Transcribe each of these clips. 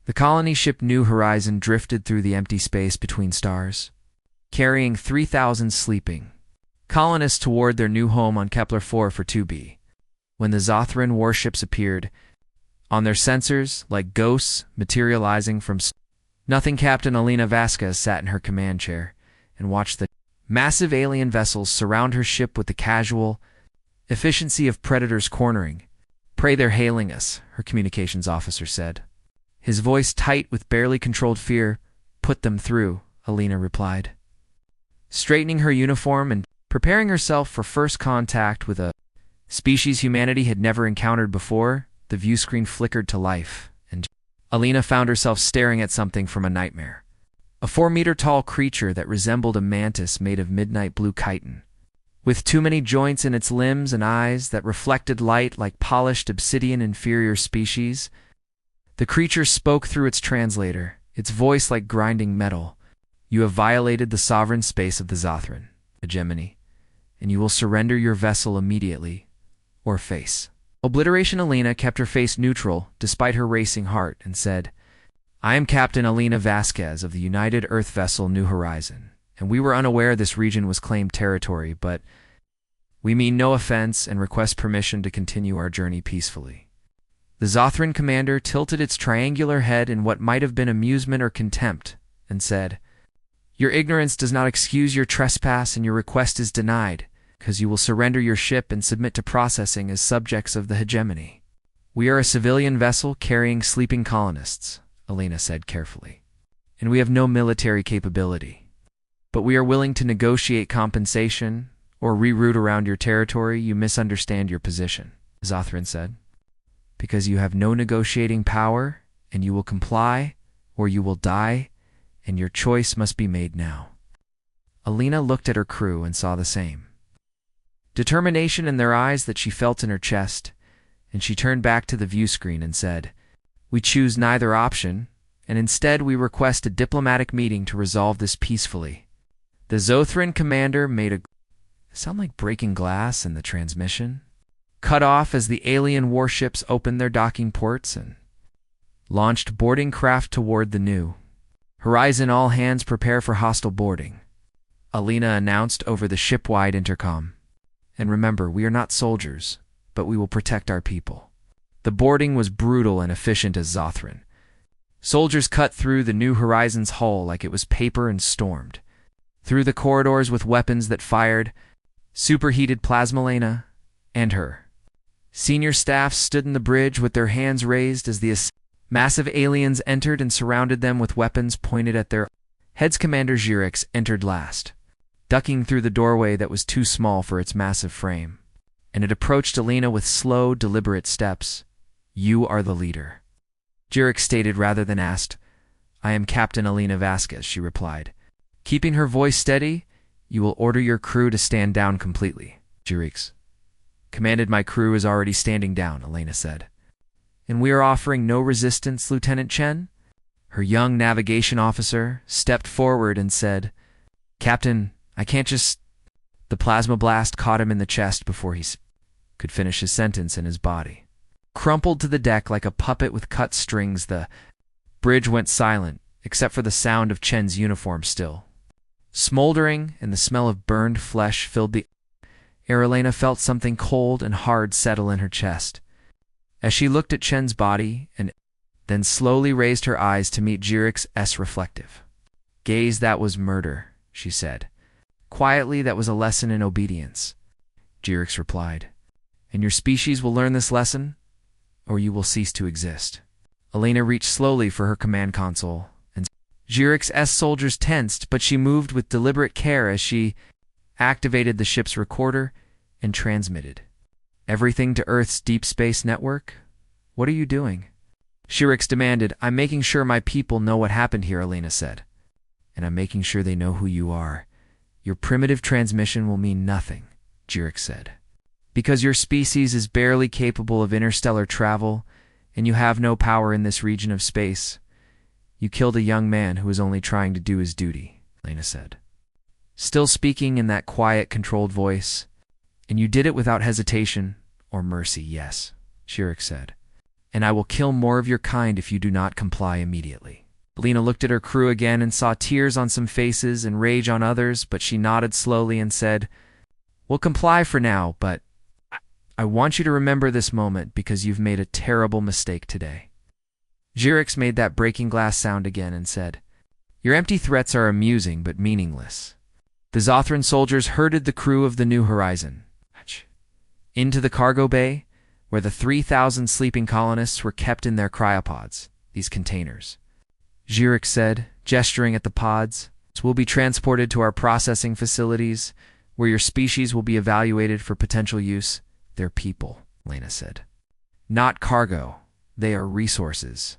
The colony ship New Horizon drifted through the empty space between stars, carrying 3,000 sleeping colonists toward their new home on Kepler-4 for 2b. When the Zothran warships appeared, on their sensors, like ghosts materializing from nothing, Captain Alina Vasquez sat in her command chair and watched the massive alien vessels surround her ship with the casual efficiency of predators cornering. "Pray they're hailing us," her communications officer said. His voice tight with barely controlled fear. "Put them through," Alina replied. Straightening her uniform and preparing herself for first contact with a species humanity had never encountered before, the view screen flickered to life, and Alina found herself staring at something from a nightmare. A 4-meter-tall creature that resembled a mantis made of midnight blue chitin, with too many joints in its limbs and eyes that reflected light like polished obsidian. Inferior species. The creature spoke through its translator, its voice like grinding metal. "You have violated the sovereign space of the Zothran hegemony, and you will surrender your vessel immediately, or face obliteration." Alina kept her face neutral despite her racing heart and said, "I am Captain Alina Vasquez of the United Earth vessel New Horizon, and we were unaware this region was claimed territory, but we mean no offense and request permission to continue our journey peacefully." The Zothran commander tilted its triangular head in what might have been amusement or contempt and said, "Your ignorance does not excuse your trespass, and your request is denied, because you will surrender your ship and submit to processing as subjects of the hegemony." "We are a civilian vessel carrying sleeping colonists," Alina said carefully, "and we have no military capability. But we are willing to negotiate compensation or reroute around your territory." "You misunderstand your position," Zothran said. "Because you have no negotiating power, and you will comply, or you will die, and your choice must be made now." Alina looked at her crew and saw the same determination in their eyes that she felt in her chest, and she turned back to the view screen and said, "We choose neither option, and instead we request a diplomatic meeting to resolve this peacefully." The Zothran commander made a sound like breaking glass in the transmission, cut off as the alien warships opened their docking ports and launched boarding craft toward the New Horizon. "All hands prepare for hostile boarding," Alina announced over the ship-wide intercom. "And remember, we are not soldiers, but we will protect our people." The boarding was brutal and efficient as Zothran. Soldiers cut through the New Horizon's hull like it was paper and stormed through the corridors with weapons that fired superheated plasma. Alina and her senior staff stood in the bridge with their hands raised as the massive aliens entered and surrounded them with weapons pointed at their heads. Commander Jirix entered last, ducking through the doorway that was too small for its massive frame, and it approached Alina with slow, deliberate steps. "You are the leader," Jirix stated rather than asked. "I am Captain Alina Vasquez," she replied, keeping her voice steady. "You will order your crew to stand down completely." Jirix commanded. "My crew is already standing down," Alina said. "And we are offering no resistance, Lieutenant Chen?" Her young navigation officer stepped forward and said, "Captain, I can't just—" The plasma blast caught him in the chest before he could finish his sentence, and his body crumpled to the deck like a puppet with cut strings. The bridge went silent, except for the sound of Chen's uniform still smoldering, and the smell of burned flesh filled the air. Alina felt something cold and hard settle in her chest as she looked at Chen's body, and then slowly raised her eyes to meet Jirix's reflective gaze. "That was murder," she said. Quietly, "That was a lesson in obedience," Jirix replied. "And your species will learn this lesson, or you will cease to exist." Alina reached slowly for her command console, and Jirix's soldiers tensed, but she moved with deliberate care as she activated the ship's recorder and transmitted everything to Earth's deep space network. "What are you doing?" Jirix demanded. "I'm making sure my people know what happened here," Alina said. "And I'm making sure they know who you are. Your primitive transmission will mean nothing," Jirix said. "Because your species is barely capable of interstellar travel, and you have no power in this region of space. You killed a young man who was only trying to do his duty," Alina said, still speaking in that quiet, controlled voice. "And you did it without hesitation or mercy." "Yes," Jirix said. and I will kill more of your kind if you do not comply immediately. Alina looked at her crew again and saw tears on some faces and rage on others, but she nodded slowly and said, "We'll comply for now, but I want you to remember this moment because you've made a terrible mistake today." Jyrix made that breaking glass sound again and said, "Your empty threats are amusing but meaningless." The Zothran soldiers herded the crew of the New Horizon into the cargo bay, where the 3,000 sleeping colonists were kept in their cryopods, these containers. Jyrix said, gesturing at the pods, "Will be transported to our processing facilities, where your species will be evaluated for potential use." "They're people," Lena said. "Not cargo. They are resources,"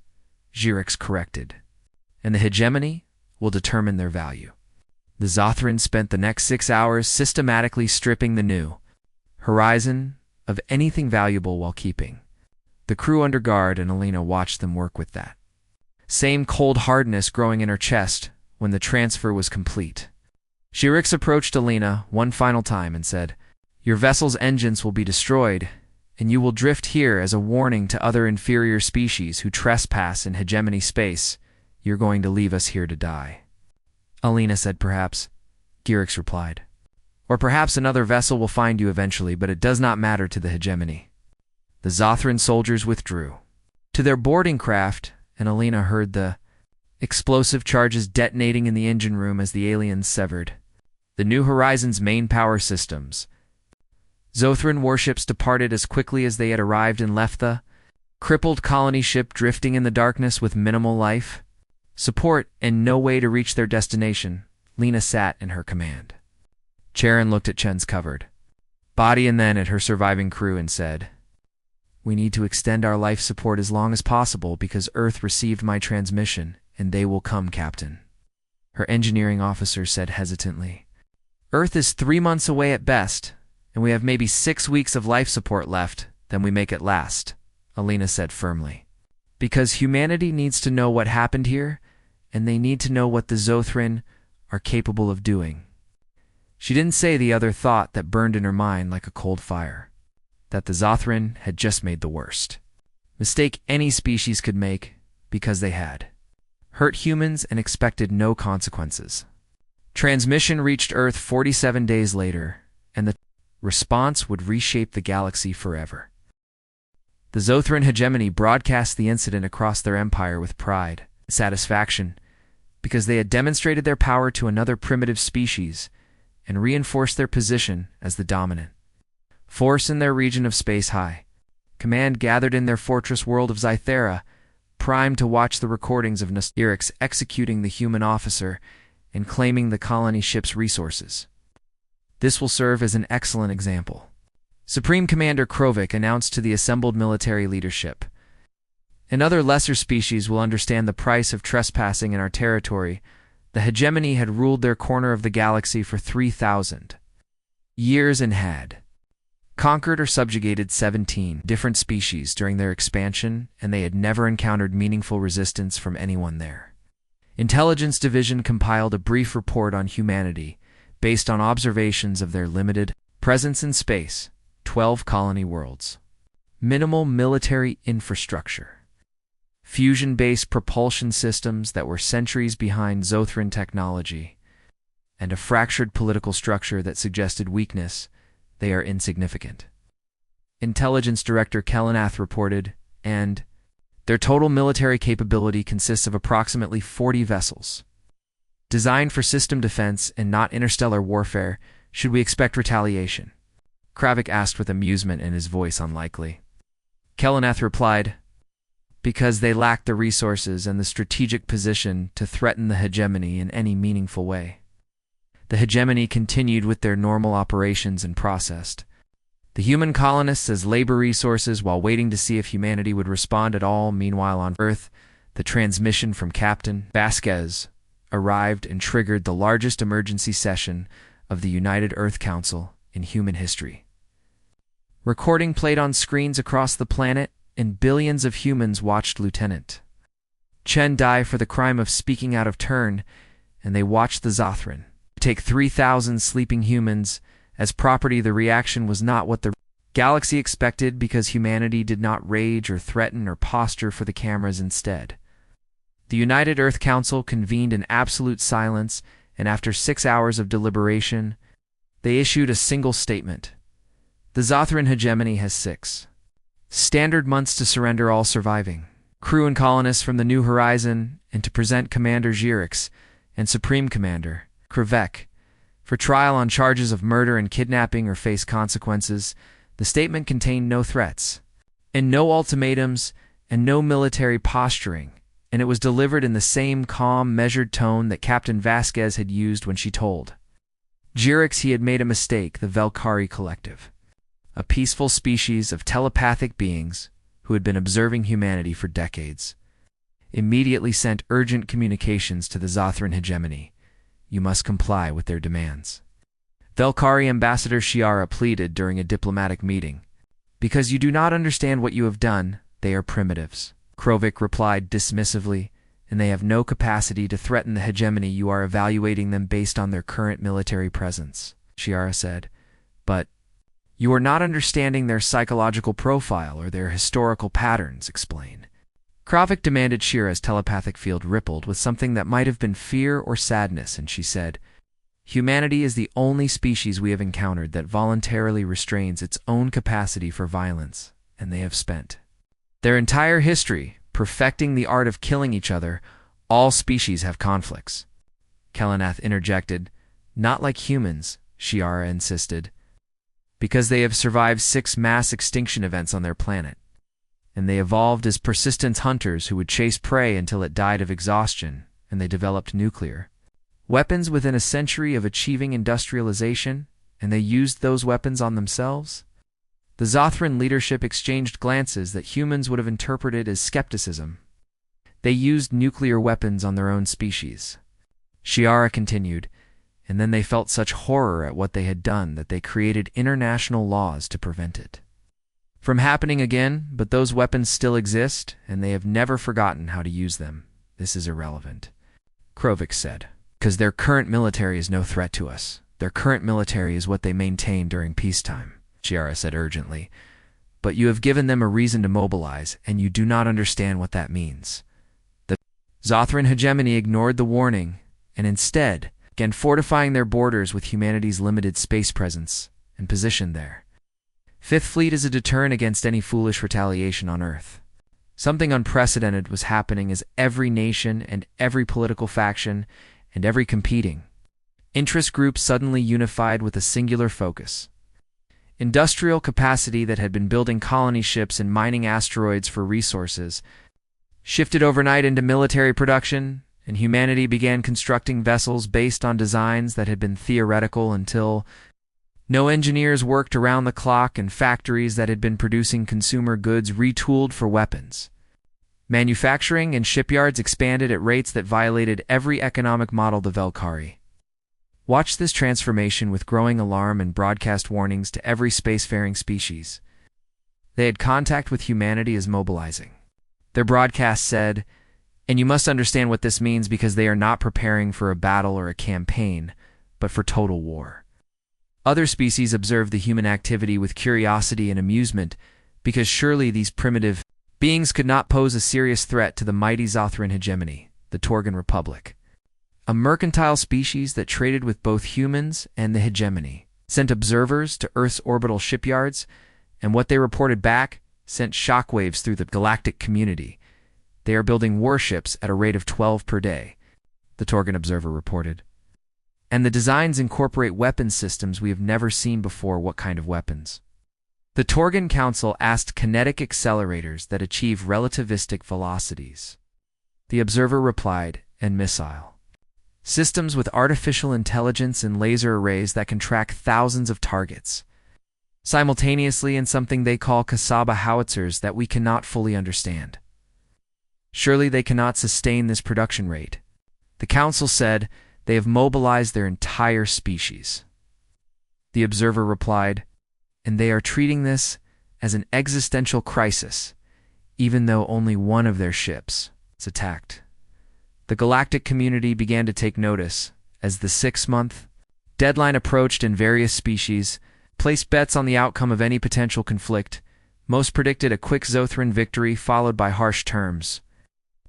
Jyrix corrected. "And the hegemony will determine their value." The Zothran spent the next 6 hours systematically stripping the New Horizon of anything valuable while keeping the crew under guard, and Alina watched them work with that same cold hardness growing in her chest when the transfer was complete. Jyrix approached Alina one final time and said, "Your vessel's engines will be destroyed, and you will drift here as a warning to other inferior species who trespass in hegemony space. You're going to leave us here to die." Alina said, "Perhaps," Jyrix replied. "Or perhaps another vessel will find you eventually, but it does not matter to the hegemony." The Zothran soldiers withdrew to their boarding craft, and Alina heard the explosive charges detonating in the engine room as the aliens severed the New Horizon's main power systems. Zothran warships departed as quickly as they had arrived and left the crippled colony ship drifting in the darkness with minimal life support and no way to reach their destination. Lena sat in her command. Charon looked at Chen's covered body and then at her surviving crew and said, "We need to extend our life support as long as possible because Earth received my transmission, and they will come, Captain." Her engineering officer said hesitantly, "Earth is 3 months away at best, and we have maybe 6 weeks of life support left, then we make it last," Alina said firmly. "Because humanity needs to know what happened here, and they need to know what the Zothran are capable of doing." She didn't say the other thought that burned in her mind like a cold fire, that the Zothran had just made the worst mistake any species could make because they had hurt humans and expected no consequences. Transmission reached Earth 47 days later, and the response would reshape the galaxy forever. The Zothran hegemony broadcast the incident across their empire with pride and satisfaction because they had demonstrated their power to another primitive species and reinforced their position as the dominant force in their region of Space High. Command gathered in their fortress world of Zythera, primed to watch the recordings of Jyrix executing the human officer and claiming the colony ship's resources. This will serve as an excellent example. Supreme Commander Krovik announced to the assembled military leadership, "And other lesser species will understand the price of trespassing in our territory. The hegemony had ruled their corner of the galaxy for 3,000 years and had conquered or subjugated 17 different species during their expansion, and they had never encountered meaningful resistance from anyone there. Intelligence Division compiled a brief report on humanity based on observations of their limited presence in space, 12 colony worlds, minimal military infrastructure, fusion-based propulsion systems that were centuries behind Zothran technology, and a fractured political structure that suggested weakness. They are insignificant." Intelligence Director Kellenath reported, and their total military capability consists of approximately 40 vessels. Designed for system defense and not interstellar warfare, should we expect retaliation? Kravik asked with amusement in his voice unlikely. Kellenath replied, "Because they lack the resources and the strategic position to threaten the hegemony in any meaningful way." The hegemony continued with their normal operations and processed the human colonists as labor resources while waiting to see if humanity would respond at all. Meanwhile on Earth, the transmission from Captain Vasquez arrived and triggered the largest emergency session of the United Earth Council in human history. Recording played on screens across the planet, and billions of humans watched Lieutenant Chen die for the crime of speaking out of turn, and they watched the Zothran take 3,000 sleeping humans as property. The reaction was not what the Galaxy expected because humanity did not rage or threaten or posture for the cameras instead. The United Earth Council convened in absolute silence, and after 6 hours of deliberation, they issued a single statement. The Zothran hegemony has 6 standard months to surrender all surviving crew and colonists from the New Horizon and to present Commander Xerix and Supreme Commander Krivek for trial on charges of murder and kidnapping or face consequences. The statement contained no threats, and no ultimatums, and no military posturing, and it was delivered in the same calm, measured tone that Captain Vasquez had used when she told Xerix he had made a mistake. The Velkari Collective, a peaceful species of telepathic beings who had been observing humanity for decades, immediately sent urgent communications to the Zothran hegemony. You must comply with their demands. Velkari Ambassador Shiara pleaded during a diplomatic meeting. Because you do not understand what you have done, they are primitives. Krovik replied dismissively, and they have no capacity to threaten the hegemony. You are evaluating them based on their current military presence, Shiara said. But you are not understanding their psychological profile or their historical patterns, explain. Krovik demanded. Shira's telepathic field rippled with something that might have been fear or sadness, and she said, Humanity is the only species we have encountered that voluntarily restrains its own capacity for violence, and they have spent their entire history perfecting the art of killing each other. All species have conflicts. Kelanath interjected. Not like humans, Shiara insisted, because they have survived 6 mass extinction events on their planet, and they evolved as persistent hunters who would chase prey until it died of exhaustion, and they developed nuclear weapons within a century of achieving industrialization, and they used those weapons on themselves. The Zothran leadership exchanged glances that humans would have interpreted as skepticism. They used nuclear weapons on their own species. Shiara continued, and then they felt such horror at what they had done that they created international laws to prevent it from happening again, but those weapons still exist, and they have never forgotten how to use them. This is irrelevant, Krovik said. Because their current military is no threat to us. Their current military is what they maintain during peacetime, Shiara said urgently. But you have given them a reason to mobilize, and you do not understand what that means. The Zothran hegemony ignored the warning, and instead began fortifying their borders with humanity's limited space presence and position there. Fifth Fleet is a deterrent against any foolish retaliation on Earth. Something unprecedented was happening as every nation and every political faction and every competing interest group suddenly unified with a singular focus. Industrial capacity that had been building colony ships and mining asteroids for resources shifted overnight into military production, and humanity began constructing vessels based on designs that had been theoretical until no engineers worked around the clock, and factories that had been producing consumer goods retooled for weapons. Manufacturing and shipyards expanded at rates that violated every economic model. The Velkari watched this transformation with growing alarm and broadcast warnings to every spacefaring species. They had contact with humanity as mobilizing. Their broadcast said, and you must understand what this means, because they are not preparing for a battle or a campaign, but for total war. Other species observed the human activity with curiosity and amusement, because surely these primitive beings could not pose a serious threat to the mighty Zothran hegemony, the Torgan Republic. A mercantile species that traded with both humans and the hegemony sent observers to Earth's orbital shipyards, and what they reported back sent shockwaves through the galactic community. They are building warships at a rate of 12 per day, the Torgan Observer reported. And the designs incorporate weapons systems we have never seen before. What kind of weapons? The Torgan Council asked. Kinetic accelerators that achieve relativistic velocities, the Observer replied, and missile systems with artificial intelligence and laser arrays that can track thousands of targets simultaneously, in something they call Kasaba howitzers that we cannot fully understand. Surely they cannot sustain this production rate. The Council said they have mobilized their entire species. The Observer replied, and they are treating this as an existential crisis, even though only one of their ships is attacked. The galactic community began to take notice as the 6-month deadline approached, and various species placed bets on the outcome of any potential conflict. Most predicted a quick Zothran victory followed by harsh terms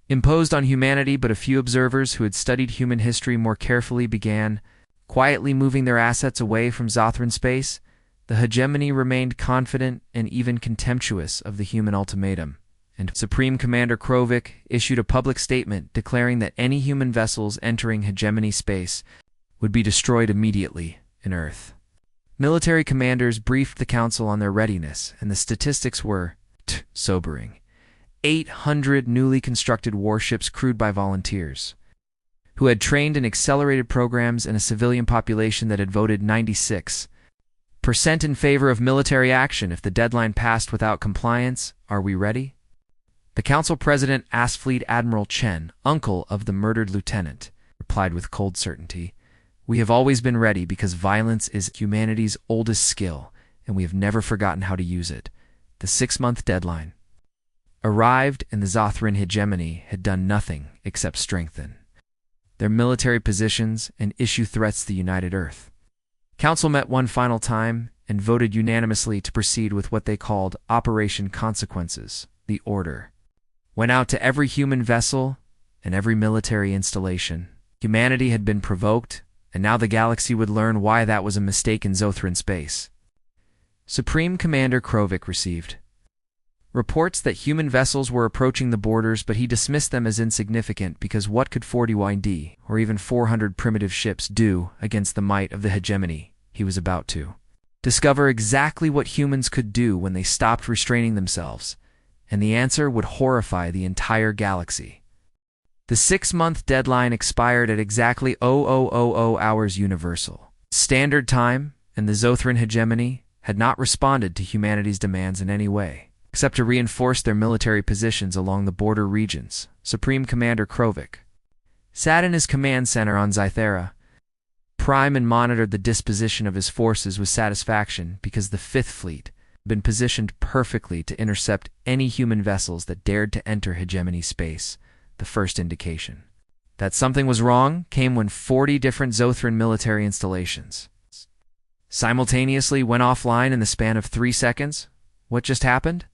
imposed on humanity, but a few observers who had studied human history more carefully began quietly moving their assets away from Zothran space. The hegemony remained confident and even contemptuous of the human ultimatum, and Supreme Commander Provoked issued a public statement declaring that any human vessels entering hegemony space would be destroyed immediately in Earth. Military commanders briefed the council on their readiness, and the statistics were sobering. 800 newly constructed warships crewed by volunteers, who had trained in accelerated programs, and a civilian population that had voted 96% in favor of military action if the deadline passed without compliance. Are we ready? The council president asked Fleet Admiral Chen, uncle of the murdered lieutenant, replied with cold certainty. We have always been ready because violence is humanity's oldest skill, and we have never forgotten how to use it. The 6-month deadline arrived, and the Zothran hegemony had done nothing except strengthen their military positions and issue threats to the United Earth. Council met one final time and voted unanimously to proceed with what they called Operation Consequences. The order went out to every human vessel and every military installation. Humanity had been provoked, and now the galaxy would learn why that was a mistake in Zothran space. Supreme Commander Provoked received reports that human vessels were approaching the borders, but he dismissed them as insignificant because what could 40 or even 400 primitive ships do against the might of the hegemony? He was about to discover exactly what humans could do when they stopped restraining themselves, and the answer would horrify the entire galaxy. The 6-month deadline expired at exactly 0000 hours Universal Standard Time, and the Zothran hegemony had not responded to humanity's demands in any way, except to reinforce their military positions along the border regions. Supreme Commander Provoked sat in his command center on Zythera Prime and monitored the disposition of his forces with satisfaction, because the Fifth Fleet had been positioned perfectly to intercept any human vessels that dared to enter hegemony space. The first indication that something was wrong came when 40 different Zothran military installations simultaneously went offline in the span of 3 seconds. What just happened?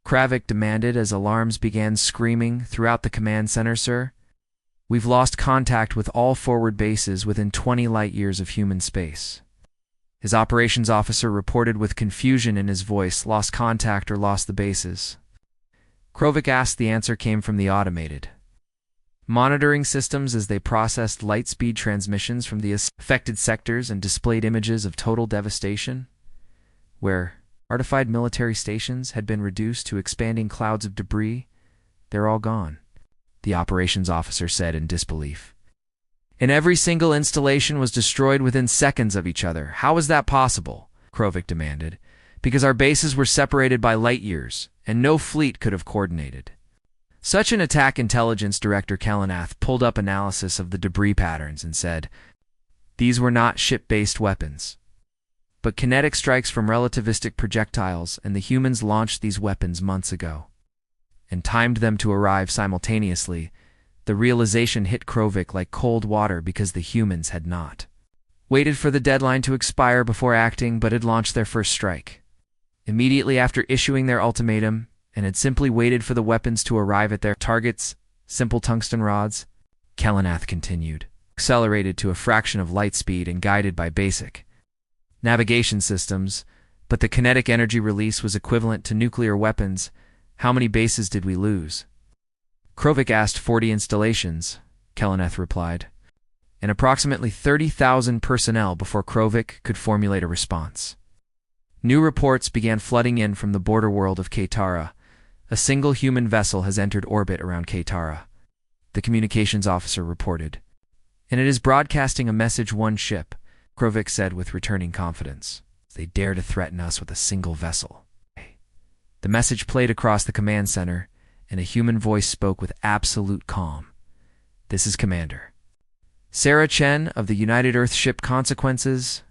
Provoked demanded as alarms began screaming throughout the command center. Sir, we've lost contact with all forward bases within 20 light-years of human space. His operations officer reported with confusion in his voice. Lost contact or lost the bases? Provoked asked. The answer came from the automated monitoring systems as they processed light-speed transmissions from the affected sectors and displayed images of total devastation, where artified military stations had been reduced to expanding clouds of debris. They're all gone, the operations officer said in disbelief. And every single installation was destroyed within seconds of each other. How is that possible? Provoked demanded. Because our bases were separated by light years, and no fleet could have coordinated such an attack. Intelligence Director Kalanath pulled up analysis of the debris patterns and said, these were not ship-based weapons, but kinetic strikes from relativistic projectiles, and the humans launched these weapons months ago and timed them to arrive simultaneously. The realization hit Provoked like cold water, because the humans had not waited for the deadline to expire before acting, but had launched their first strike immediately after issuing their ultimatum, and had simply waited for the weapons to arrive at their targets. Simple tungsten rods, Kalanath continued, accelerated to a fraction of light speed and guided by basic navigation systems, but the kinetic energy release was equivalent to nuclear weapons. How many bases did we lose? Provoked asked. 40 installations, Kalanath replied, and approximately 30,000 personnel before Provoked could formulate a response. New reports began flooding in from the border world of Katara. A single human vessel has entered orbit around Katara, the communications officer reported, and it is broadcasting a message. One ship, Provoked said with returning confidence. They dare to threaten us with a single vessel. The message played across the command center, and a human voice spoke with absolute calm. This is Commander Sarah Chen of the United Earth Ship Consequences,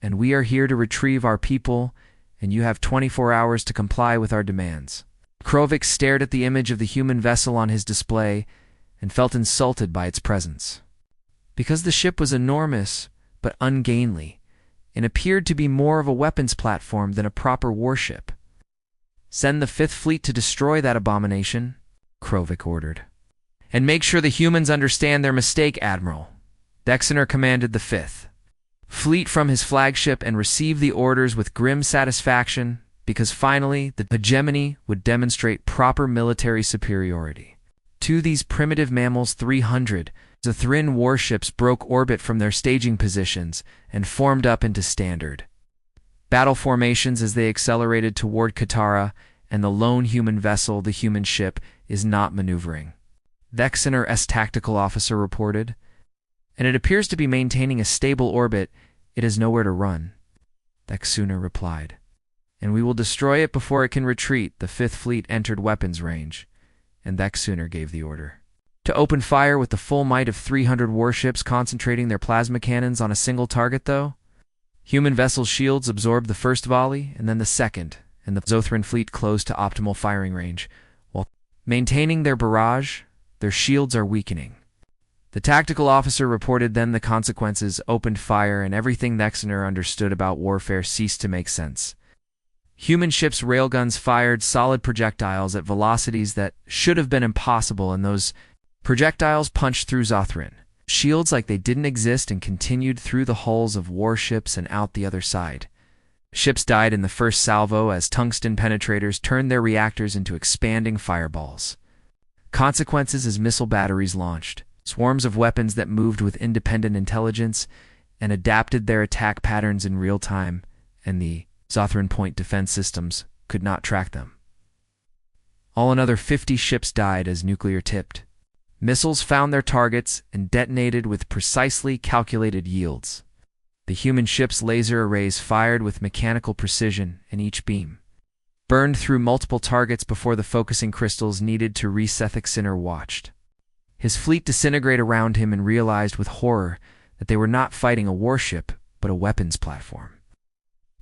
and we are here to retrieve our people, and you have 24 hours to comply with our demands. Provoked stared at the image of the human vessel on his display and felt insulted by its presence. Because the ship was enormous but ungainly, and appeared to be more of a weapons platform than a proper warship. "Send the Fifth Fleet to destroy that abomination," Provoked ordered. "And make sure the humans understand their mistake, Admiral." Dexter commanded the Fifth Fleet from his flagship and received the orders with grim satisfaction, because finally the hegemony would demonstrate proper military superiority. To these primitive mammals, 300 Zathrin warships broke orbit from their staging positions and formed up into standard battle formations as they accelerated toward Katara, and the lone human vessel, the human ship, is not maneuvering. Dexter's tactical officer reported. "And it appears to be maintaining a stable orbit. It has nowhere to run," Dexter replied. "And we will destroy it before it can retreat." The Fifth Fleet entered weapons range, and Dexter gave the order to open fire with the full might of 300 warships, concentrating their plasma cannons on a single target, though. Human vessels' shields absorbed the first volley, and then the second, and the Zothran fleet closed to optimal firing range. While maintaining their barrage, their shields are weakening. The tactical officer reported. Then the consequences opened fire, and everything Dexter understood about warfare ceased to make sense. Human ships' railguns fired solid projectiles at velocities that should have been impossible, and those projectiles punched through Zothran shields like they didn't exist and continued through the hulls of warships and out the other side. Ships died in the first salvo as tungsten penetrators turned their reactors into expanding fireballs. Consequences as missile batteries launched, swarms of weapons that moved with independent intelligence and adapted their attack patterns in real time, and the Zothran point defense systems could not track them. All another 50 ships died as nuclear tipped. Missiles found their targets and detonated with precisely calculated yields. The human ship's laser arrays fired with mechanical precision, and each beam burned through multiple targets before the focusing crystals needed to reset. Dexter watched his fleet disintegrate around him and realized with horror that they were not fighting a warship, but a weapons platform,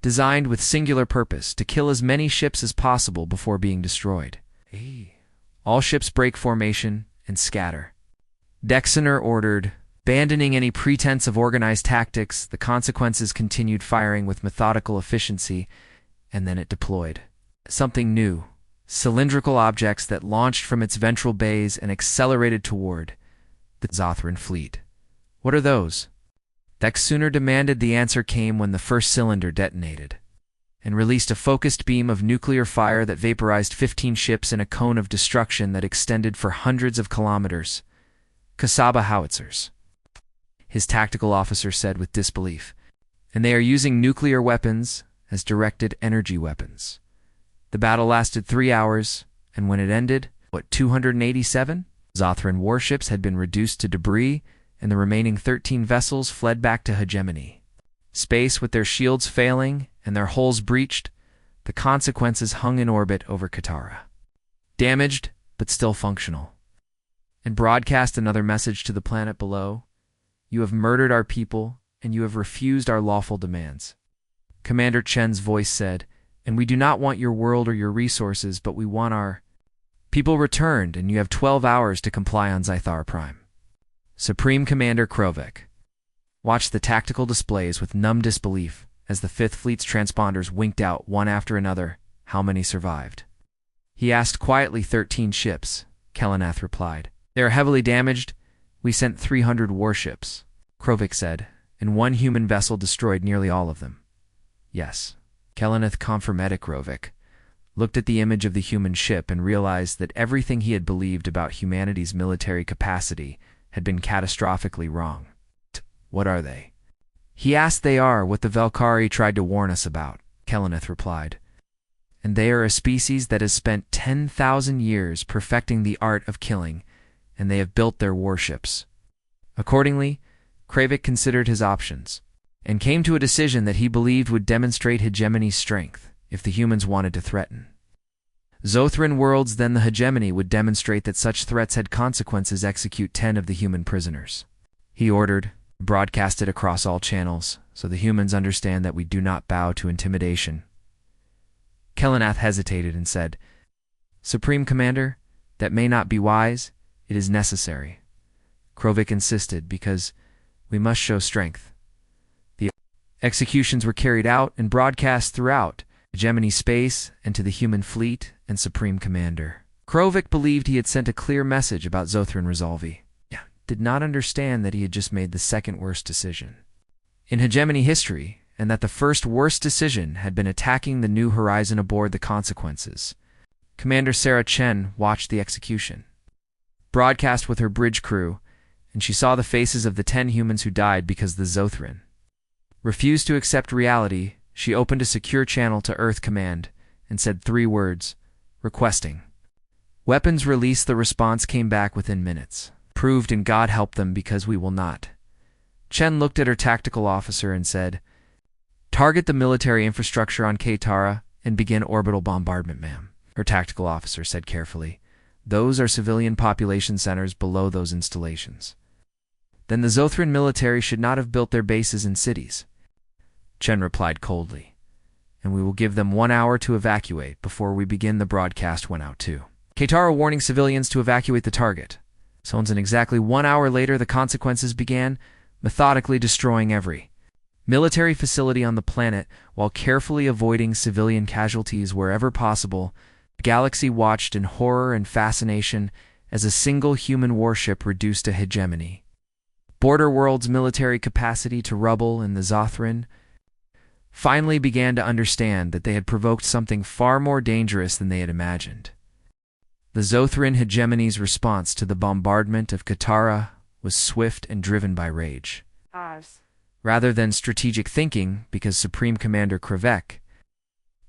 designed with singular purpose to kill as many ships as possible before being destroyed. All ships break formation and scatter. Dexter ordered, abandoning any pretense of organized tactics. The consequences continued firing with methodical efficiency, and then it deployed something new, cylindrical objects that launched from its ventral bays and accelerated toward the Zothran fleet. "What are those?" Dexter demanded. The answer came when the first cylinder detonated and released a focused beam of nuclear fire that vaporized 15 ships in a cone of destruction that extended for hundreds of kilometers. "Kasaba howitzers," his tactical officer said with disbelief. "And they are using nuclear weapons as directed energy weapons." The battle lasted 3 hours, and when it ended, 287 Zothran warships had been reduced to debris, and the remaining 13 vessels fled back to hegemony space with their shields failing and their hulls breached. The consequences hung in orbit over Katara, damaged but still functional, and broadcast another message to the planet below. "You have murdered our people, and you have refused our lawful demands," Commander Chen's voice said, "and we do not want your world or your resources, but we want our people returned, and you have 12 hours to comply on Zythar Prime." Supreme Commander Provoked watched the tactical displays with numb disbelief as the Fifth Fleet's transponders winked out one after another. "How many survived?" he asked quietly. 13 ships, Kellenath replied. "They are heavily damaged. We sent 300 warships," Provoked said, "and one human vessel destroyed nearly all of them." "Yes." Kellenath confirmed. Provoked looked at the image of the human ship and realized that everything he had believed about humanity's military capacity had been catastrophically wrong. "What are they?" he asked. "They are what the Valkyrie tried to warn us about," Kellenath replied. "And they are a species that has spent 10,000 years perfecting the art of killing, and they have built their warships." Accordingly, Provoked considered his options and came to a decision that he believed would demonstrate hegemony's strength if the humans wanted to threaten Zothran worlds. Then the hegemony would demonstrate that such threats had consequences. "Execute 10 of the human prisoners," he ordered, broadcasted across all channels, so the humans understand that we do not bow to intimidation. Kellenath hesitated and said, "Supreme Commander, that may not be wise. It is necessary." Provoked insisted, "Because we must show strength." Executions were carried out and broadcast throughout hegemony space and to the human fleet and Supreme Commander. Provoked believed he had sent a clear message about Zothran Resolvi. Did not understand that he had just made the second worst decision in hegemony history, and that the first worst decision had been attacking the New Horizon aboard the Consequences. Commander Sarah Chen watched the execution, broadcast with her bridge crew, and she saw the faces of the 10 humans who died because the Zothran refused to accept reality. She opened a secure channel to Earth Command and said 3 words, requesting weapons release. The response came back within minutes. Proved, and God help them, because we will not. Chen looked at her tactical officer and said, target the military infrastructure on Katara and begin orbital bombardment, ma'am. Her tactical officer said carefully, those are civilian population centers below those installations. Then the Zothran military should not have built their bases in cities. Chen replied coldly, and we will give them 1 hour to evacuate before we begin. The broadcast went out too. Katara warning civilians to evacuate the target. So in exactly 1 hour later, the Consequences began, methodically destroying every military facility on the planet while carefully avoiding civilian casualties wherever possible. The galaxy watched in horror and fascination as a single human warship reduced to hegemony. Border world's military capacity to rubble, and the Zothran finally began to understand that they had provoked something far more dangerous than they had imagined. The Zothran hegemony's response to the bombardment of Katara was swift and driven by rage, rather than strategic thinking, because Supreme Commander Provoked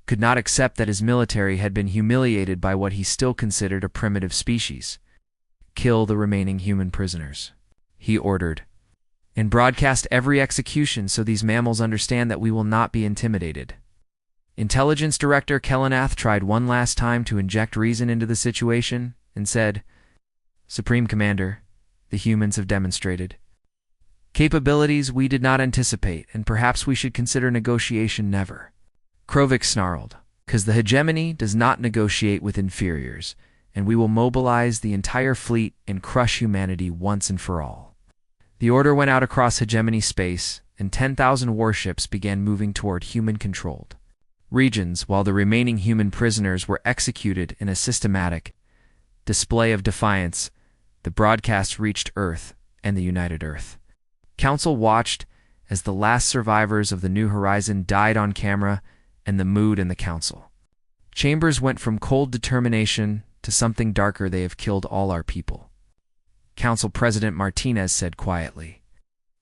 could not accept that his military had been humiliated by what he still considered a primitive species. Kill the remaining human prisoners, he ordered, and broadcast every execution so these mammals understand that we will not be intimidated. Intelligence Director Kellenath tried one last time to inject reason into the situation and said, Supreme Commander, the humans have demonstrated capabilities we did not anticipate, and perhaps we should consider negotiation. Never. Provoked snarled, because the hegemony does not negotiate with inferiors, and we will mobilize the entire fleet and crush humanity once and for all. The order went out across hegemony space, and 10,000 warships began moving toward human-controlled regions, while the remaining human prisoners were executed in a systematic display of defiance. The broadcast reached Earth and the United Earth Council watched as the last survivors of the New Horizon died on camera, and the mood in the council chambers went from cold determination to something darker. They have killed all our people, Council President Martinez said quietly,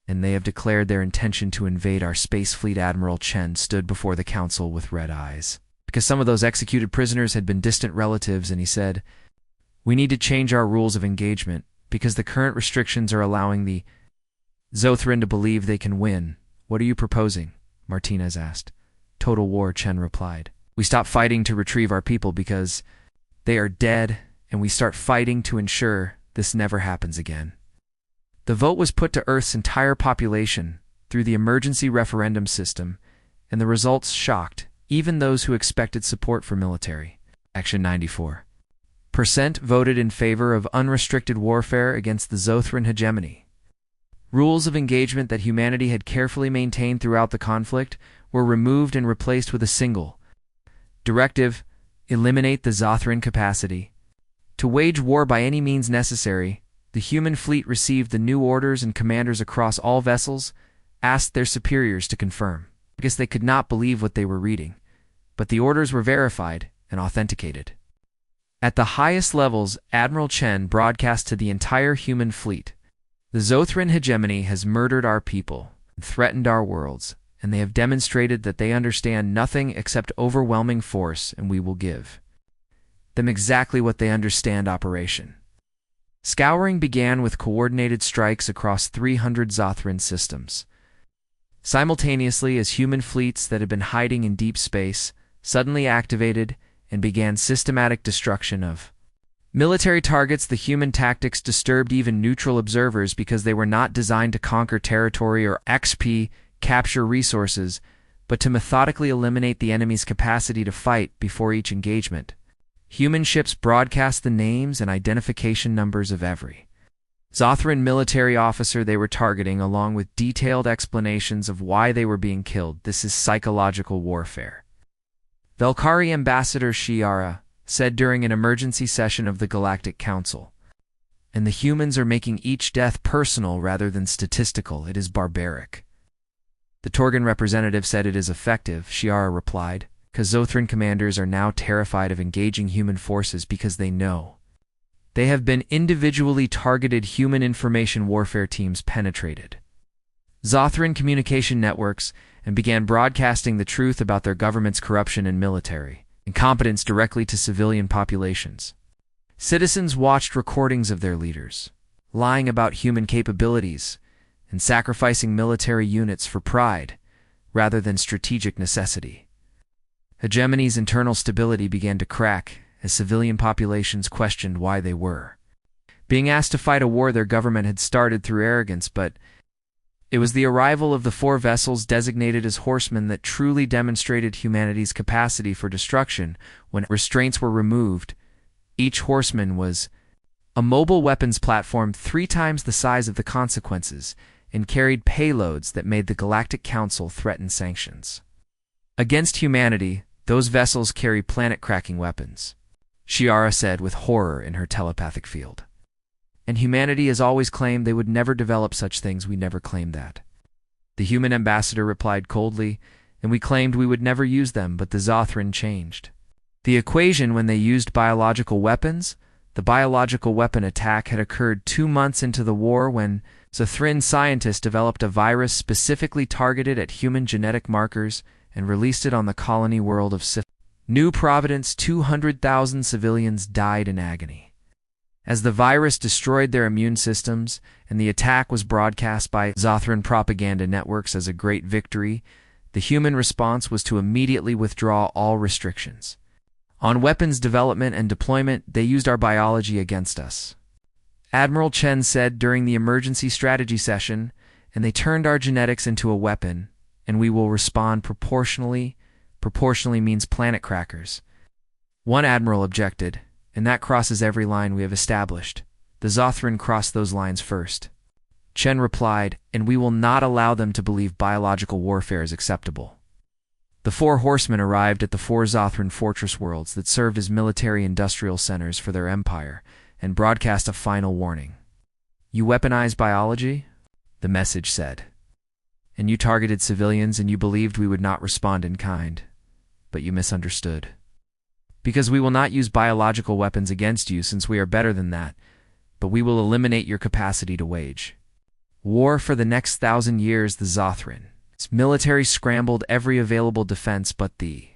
and they have declared their intention to invade our space fleet. Admiral Chen stood before the council with red eyes, because some of those executed prisoners had been distant relatives, and he said, we need to change our rules of engagement, because the current restrictions are allowing the Zothran to believe they can win. What are you proposing? Martinez asked. Total war, Chen replied. We stop fighting to retrieve our people because they are dead, and we start fighting to ensure this never happens again. The vote was put to Earth's entire population through the emergency referendum system, and the results shocked even those who expected support for military action. 94% voted in favor of unrestricted warfare against the Zothran hegemony. Rules of engagement that humanity had carefully maintained throughout the conflict were removed and replaced with a single directive: eliminate the Zothran capacity to wage war by any means necessary. The human fleet received the new orders, and commanders across all vessels asked their superiors to confirm, because they could not believe what they were reading. But the orders were verified and authenticated. At the highest levels, Admiral Chen broadcast to the entire human fleet, the Zothran hegemony has murdered our people and threatened our worlds, and they have demonstrated that they understand nothing except overwhelming force, and we will give them exactly what they understand. Operation Scouring began with coordinated strikes across 300 Zothran systems, simultaneously as human fleets that had been hiding in deep space suddenly activated and began systematic destruction of military targets. The human tactics disturbed even neutral observers because they were not designed to conquer territory or XP capture resources, but to methodically eliminate the enemy's capacity to fight before each engagement. Human ships broadcast the names and identification numbers of every Zothran military officer they were targeting, along with detailed explanations of why they were being killed. This is psychological warfare. Velkari Ambassador Shiara said during an emergency session of the Galactic Council. And the humans are making each death personal rather than statistical. It is barbaric. The Torgan representative said it is effective, Shiara replied, because Zothran commanders are now terrified of engaging human forces because they know they have been individually targeted. Human information warfare teams penetrated Zothran communication networks and began broadcasting the truth about their government's corruption and military incompetence directly to civilian populations. Citizens watched recordings of their leaders lying about human capabilities and sacrificing military units for pride rather than strategic necessity. Hegemony's internal stability began to crack as civilian populations questioned why they were being asked to fight a war their government had started through arrogance, but it was the arrival of the 4 vessels designated as horsemen that truly demonstrated humanity's capacity for destruction. When restraints were removed, each horseman was a mobile weapons platform 3 times the size of the consequences and carried payloads that made the Galactic Council threaten sanctions against humanity. Those vessels carry planet-cracking weapons, Shiara said with horror in her telepathic field. And humanity has always claimed they would never develop such things. We never claimed that. The human ambassador replied coldly, and we claimed we would never use them, but the Zothran changed the equation when they used biological weapons. The biological weapon attack had occurred 2 months into the war when Zothran scientists developed a virus specifically targeted at human genetic markers and released it on the colony world of New Providence. 200,000 civilians died in agony as the virus destroyed their immune systems, and the attack was broadcast by Zothran propaganda networks as a great victory. The human response was to immediately withdraw all restrictions on weapons development and deployment. They used our biology against us, Admiral Chen said during the emergency strategy session, and they turned our genetics into a weapon, and we will respond proportionally. Proportionally means planet crackers. One admiral objected, and that crosses every line we have established. The Zothran crossed those lines first. Chen replied, and we will not allow them to believe biological warfare is acceptable. The 4 horsemen arrived at the 4 Zothran fortress worlds that served as military-industrial centers for their empire and broadcast a final warning. You weaponized biology? The message said. And you targeted civilians, and you believed we would not respond in kind. But you misunderstood. Because we will not use biological weapons against you, since we are better than that, but we will eliminate your capacity to wage war for the next 1,000 years. The Zothran military scrambled every available defense, but the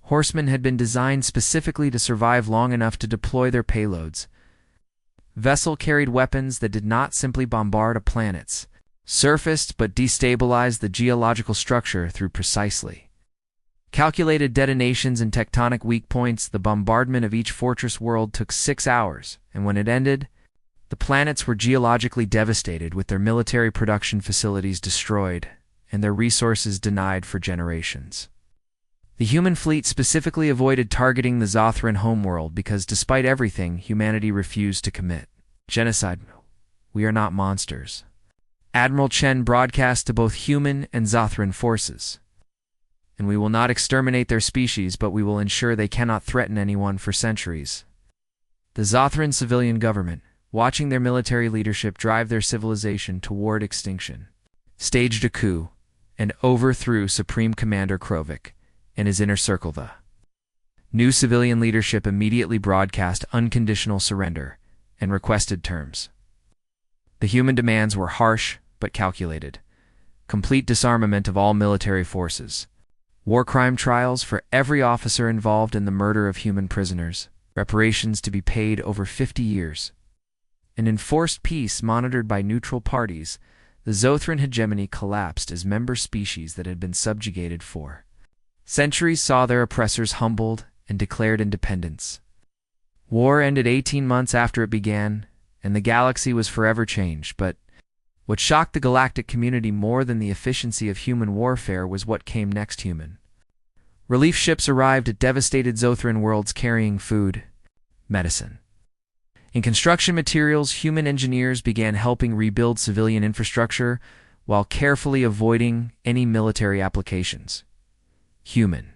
horsemen had been designed specifically to survive long enough to deploy their payloads. Vessel carried weapons that did not simply bombard a planet's surface, but destabilized the geological structure through precisely calculated detonations and tectonic weak points. The bombardment of each fortress world took 6 hours, and when it ended, the planets were geologically devastated, with their military production facilities destroyed and their resources denied for generations. The human fleet specifically avoided targeting the Zothran homeworld because, despite everything, humanity refused to commit genocide. We are not monsters, Admiral Chen broadcast to both human and Zothran forces. And we will not exterminate their species, but we will ensure they cannot threaten anyone for centuries. The Zothran civilian government, watching their military leadership drive their civilization toward extinction, staged a coup and overthrew Supreme Commander Krovik and his inner circle. The new civilian leadership immediately broadcast unconditional surrender and requested terms. The human demands were harsh but calculated: complete disarmament of all military forces, war crime trials for every officer involved in the murder of human prisoners, reparations to be paid over 50 years, an enforced peace monitored by neutral parties. The Zothran hegemony collapsed as member species that had been subjugated for centuries saw their oppressors humbled and declared independence. War ended 18 months after it began, and the galaxy was forever changed. But what shocked the galactic community more than the efficiency of human warfare was what came next. Human relief ships arrived at devastated Zothran worlds carrying food, medicine, In construction materials, human engineers began helping rebuild civilian infrastructure while carefully avoiding any military applications. Human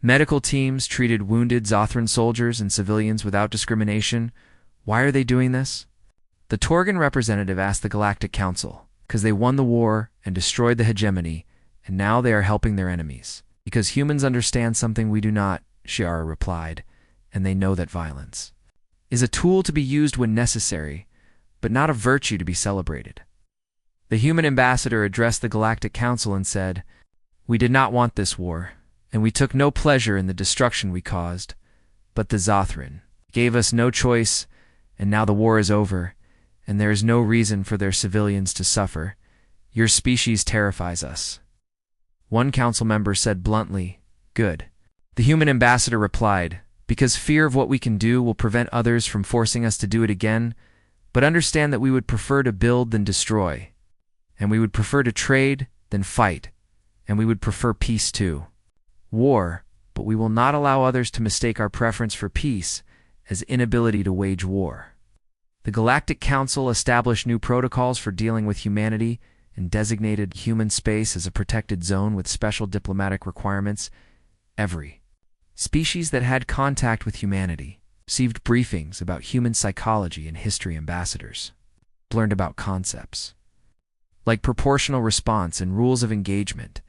medical teams treated wounded Zothran soldiers and civilians without discrimination. Why are they doing this? The Torgan representative asked the Galactic Council. Because they won the war and destroyed the hegemony, and now they are helping their enemies. Because humans understand something we do not, Shiara replied, and they know that violence is a tool to be used when necessary, but not a virtue to be celebrated. The human ambassador addressed the Galactic Council and said, "We did not want this war, and we took no pleasure in the destruction we caused, but the Zothran gave us no choice, and now the war is over, and there is no reason for their civilians to suffer. Your species terrifies us." One council member said bluntly, "Good." The human ambassador replied, "Because fear of what we can do will prevent others from forcing us to do it again, but understand that we would prefer to build than destroy, and we would prefer to trade than fight, and we would prefer peace too. War, but we will not allow others to mistake our preference for peace as inability to wage war." The Galactic Council established new protocols for dealing with humanity and designated human space as a protected zone with special diplomatic requirements. Every species that had contact with humanity received briefings about human psychology, and history ambassadors learned about concepts like proportional response and rules of engagement,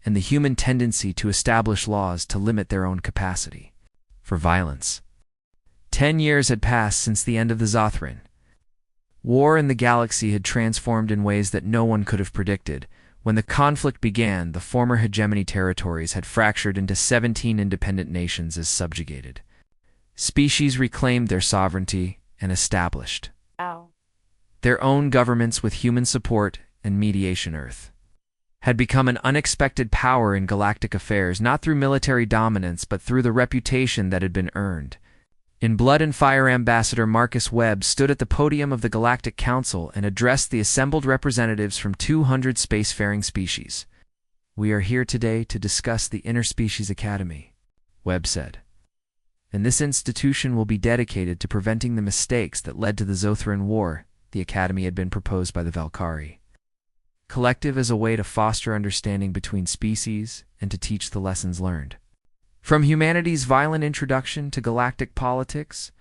and the human tendency to establish laws to limit their own capacity for violence. 10 years had passed since the end of the Zothran. War in the galaxy had transformed in ways that no one could have predicted. When the conflict began, the former hegemony territories had fractured into 17 independent nations as subjugated. Species reclaimed their sovereignty and established their own governments with human support and mediation. Earth had become an unexpected power in galactic affairs, not through military dominance, but through the reputation that had been earned. In Blood and Fire, Ambassador Marcus Webb stood at the podium of the Galactic Council and addressed the assembled representatives from 200 spacefaring species. "We are here today to discuss the Interspecies Academy," Webb said. "And this institution will be dedicated to preventing the mistakes that led to the Zothran War." The Academy had been proposed by the Valkyrie Collective as a way to foster understanding between species and to teach the lessons learned. From humanity's violent introduction to galactic politics,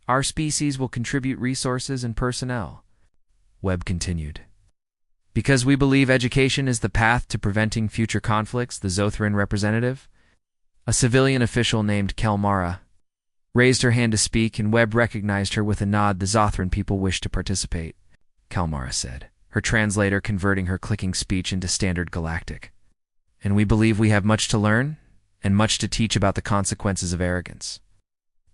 our species will contribute resources and personnel," Webb continued. "Because we believe education is the path to preventing future conflicts," the Zothran representative, a civilian official named Kelmara, raised her hand to speak, and Webb recognized her with a nod. "The Zothran people wish to participate," Kelmara said, her translator converting her clicking speech into standard galactic. "And we believe we have much to learn and much to teach about the consequences of arrogance."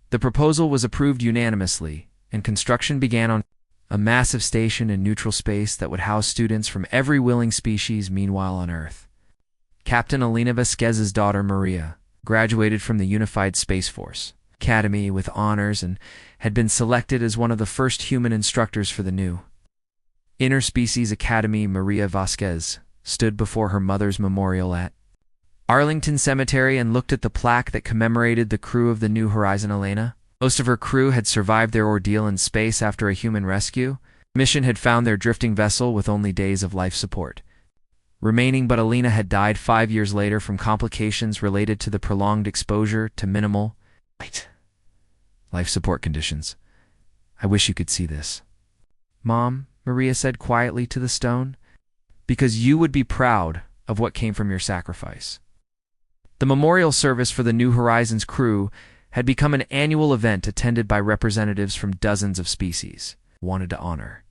The proposal was approved unanimously, and construction began on a massive station in neutral space that would house students from every willing species. Meanwhile on Earth, Captain Alina Vasquez's daughter Maria graduated from the Unified Space Force Academy with honors and had been selected as one of the first human instructors for the new Interspecies Academy. Maria Vasquez stood before her mother's memorial at Arlington Cemetery and looked at the plaque that commemorated the crew of the New Horizon. Elena. Most of her crew had survived their ordeal in space after a human rescue. Mission had found their drifting vessel with only days of life support remaining, but Alina had died 5 years later from complications related to the prolonged exposure to minimal life support conditions. "I wish you could see this, Mom," Maria said quietly to the stone, "because you would be proud of what came from your sacrifice." The memorial service for the New Horizons crew had become an annual event attended by representatives from dozens of species. Wanted to honor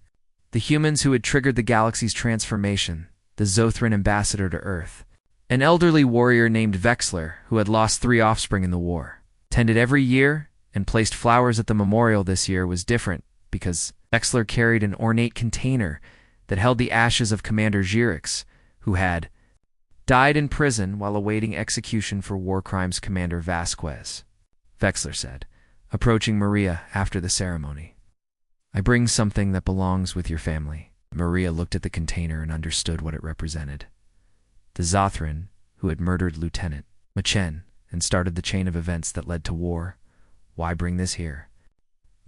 the humans who had triggered the galaxy's transformation. The Zothran ambassador to Earth, an elderly warrior named Vexler, who had lost 3 offspring in the war, attended every year and placed flowers at the memorial. This year was different because Vexler carried an ornate container that held the ashes of Commander Jirix, who had died in prison while awaiting execution for war crimes. "Commander Vasquez," Vexler said, approaching Maria after the ceremony, "I bring something that belongs with your family." Maria looked at the container and understood what it represented. The Zothran, who had murdered Lieutenant Machen and started the chain of events that led to war. "Why bring this here?"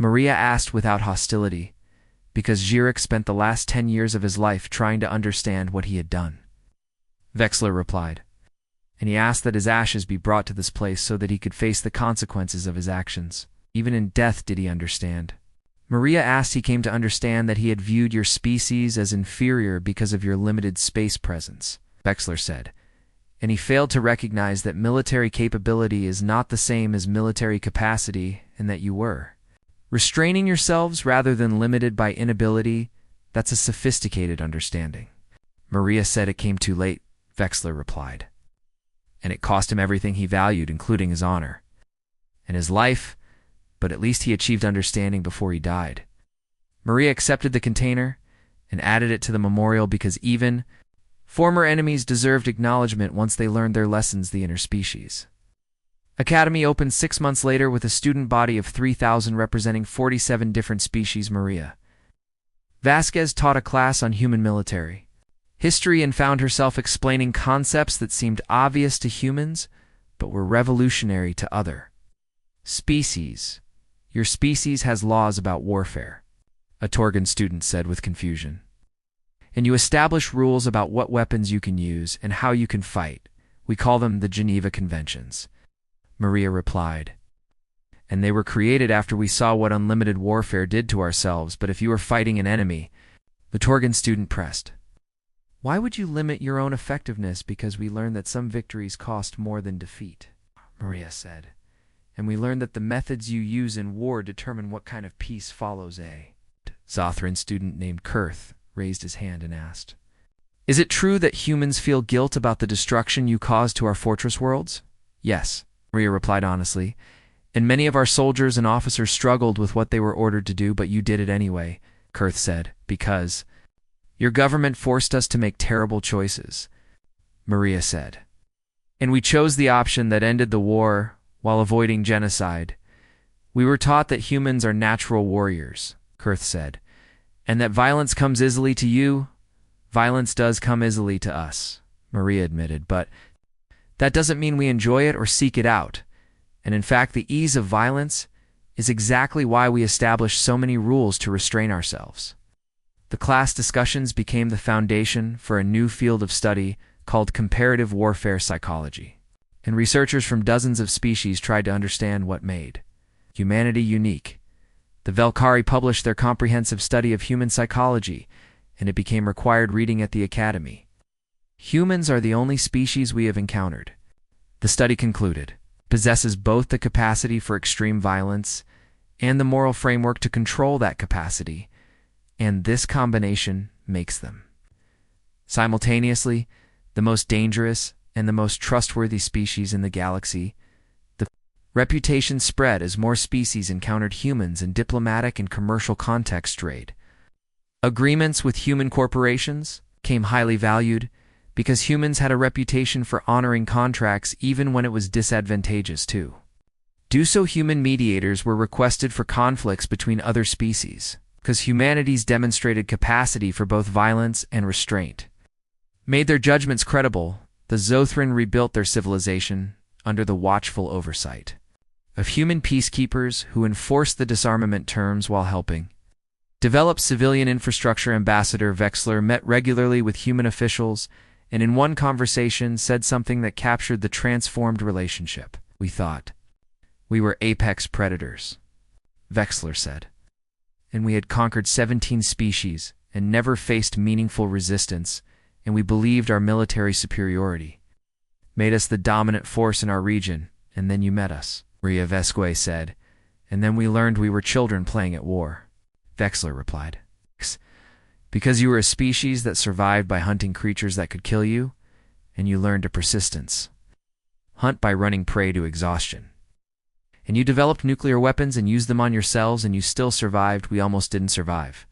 Maria asked without hostility, because Zhirek spent the last 10 years of his life trying to understand what he had done. Vexler replied, and he asked that his ashes be brought to this place so that he could face the consequences of his actions. Even in death did he understand. Maria asked he came to understand that he had viewed your species as inferior because of your limited space presence, Vexler said, and he failed to recognize that military capability is not the same as military capacity and that you were. Restraining yourselves rather than limited by inability, that's a sophisticated understanding. Maria said it came too late, Vexler replied. And it cost him everything he valued, including his honor and his life, but at least he achieved understanding before he died. Maria accepted the container and added it to the memorial because even former enemies deserved acknowledgement once they learned their lessons, the interspecies. Academy opened 6 months later with a student body of 3,000 representing 47 different species. Maria Vasquez taught a class on human military history and found herself explaining concepts that seemed obvious to humans but were revolutionary to other species. Your species has laws about warfare, a Torgan student said with confusion. And you establish rules about what weapons you can use and how you can fight. We call them the Geneva Conventions. Maria replied. And they were created after we saw what unlimited warfare did to ourselves, but if you were fighting an enemy, the Torgan student pressed. Why would you limit your own effectiveness because we learned that some victories cost more than defeat? Maria said. And we learned that the methods you use in war determine what kind of peace follows. A Zothran student named Kurth raised his hand and asked, Is it true that humans feel guilt about the destruction you caused to our fortress worlds? Yes, Maria replied honestly, and many of our soldiers and officers struggled with what they were ordered to do, but you did it anyway, Kurth said, because your government forced us to make terrible choices, Maria said. And we chose the option that ended the war while avoiding genocide. We were taught that humans are natural warriors, Kurth said, and that violence comes easily to you. Violence does come easily to us, Maria admitted, but that doesn't mean we enjoy it or seek it out. And in fact, the ease of violence is exactly why we establish so many rules to restrain ourselves. The class discussions became the foundation for a new field of study called comparative warfare psychology. And researchers from dozens of species tried to understand what made humanity unique. The Velkari published their comprehensive study of human psychology, and it became required reading at the Academy. Humans are the only species we have encountered, the study concluded, possesses both the capacity for extreme violence and the moral framework to control that capacity, and this combination makes them simultaneously the most dangerous and the most trustworthy species in the galaxy. The reputation spread as more species encountered humans in diplomatic and commercial context. Trade agreements with human corporations came highly valued because humans had a reputation for honoring contracts even when it was disadvantageous to do so. Human mediators were requested for conflicts between other species because humanity's demonstrated capacity for both violence and restraint made their judgments credible. The Zothran rebuilt their civilization under the watchful oversight of human peacekeepers who enforced the disarmament terms while helping develop civilian infrastructure. Ambassador Vexler met regularly with human officials and in one conversation said something that captured the transformed relationship. We thought we were apex predators, Vexler said, and we had conquered 17 species and never faced meaningful resistance, and we believed our military superiority made us the dominant force in our region, and then you met us, Maria Vasquez said, and then we learned we were children playing at war, Vexler replied. Because you were a species that survived by hunting creatures that could kill you, and you learned a persistence. Hunt by running prey to exhaustion. And you developed nuclear weapons and used them on yourselves, and you still survived. We almost didn't survive,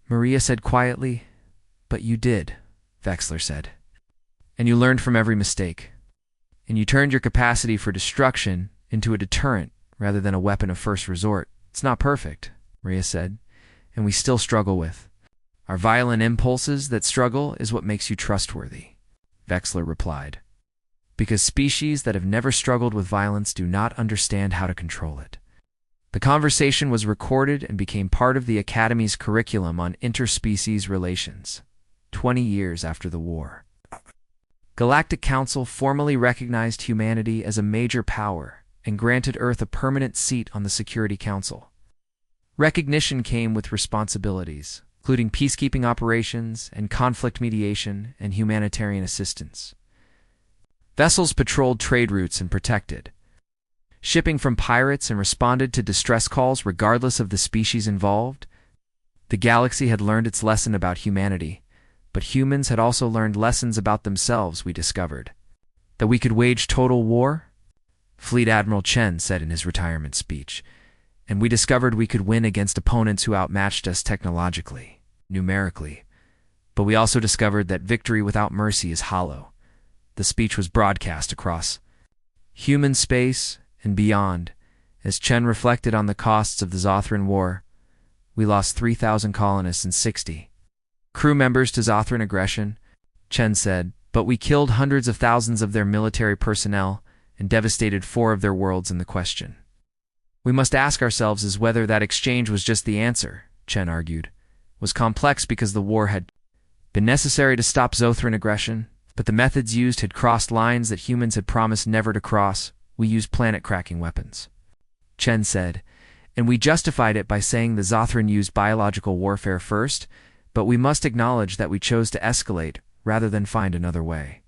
Maria said quietly. But you did, Vexler said. And you learned from every mistake. And you turned your capacity for destruction into a deterrent rather than a weapon of first resort. It's not perfect, Maria said, and we still struggle with our violent impulses. That struggle is what makes you trustworthy, Vexler replied. Because species that have never struggled with violence do not understand how to control it. The conversation was recorded and became part of the Academy's curriculum on interspecies relations, 20 years after the war. Galactic Council formally recognized humanity as a major power and granted Earth a permanent seat on the Security Council. Recognition came with responsibilities, including peacekeeping operations and conflict mediation and humanitarian assistance. Vessels patrolled trade routes and protected shipping from pirates and responded to distress calls regardless of the species involved. The galaxy had learned its lesson about humanity, but humans had also learned lessons about themselves, we discovered. That we could wage total war? Fleet Admiral Chen said in his retirement speech. And we discovered we could win against opponents who outmatched us technologically, numerically. But we also discovered that victory without mercy is hollow. The speech was broadcast across human space and beyond. As Chen reflected on the costs of the Zothran War, we lost 3,000 colonists and 60 crew members to Zothran aggression, Chen said, but we killed hundreds of thousands of their military personnel and devastated 4 of their worlds in the question. We must ask ourselves is whether that exchange was just the answer, Chen argued, was complex because the war had been necessary to stop Zothran aggression, but the methods used had crossed lines that humans had promised never to cross. We used planet-cracking weapons, Chen said, and we justified it by saying the Zothran used biological warfare first, but we must acknowledge that we chose to escalate rather than find another way.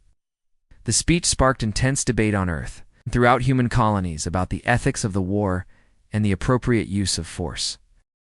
The speech sparked intense debate on Earth, throughout human colonies, about the ethics of the war and the appropriate use of force.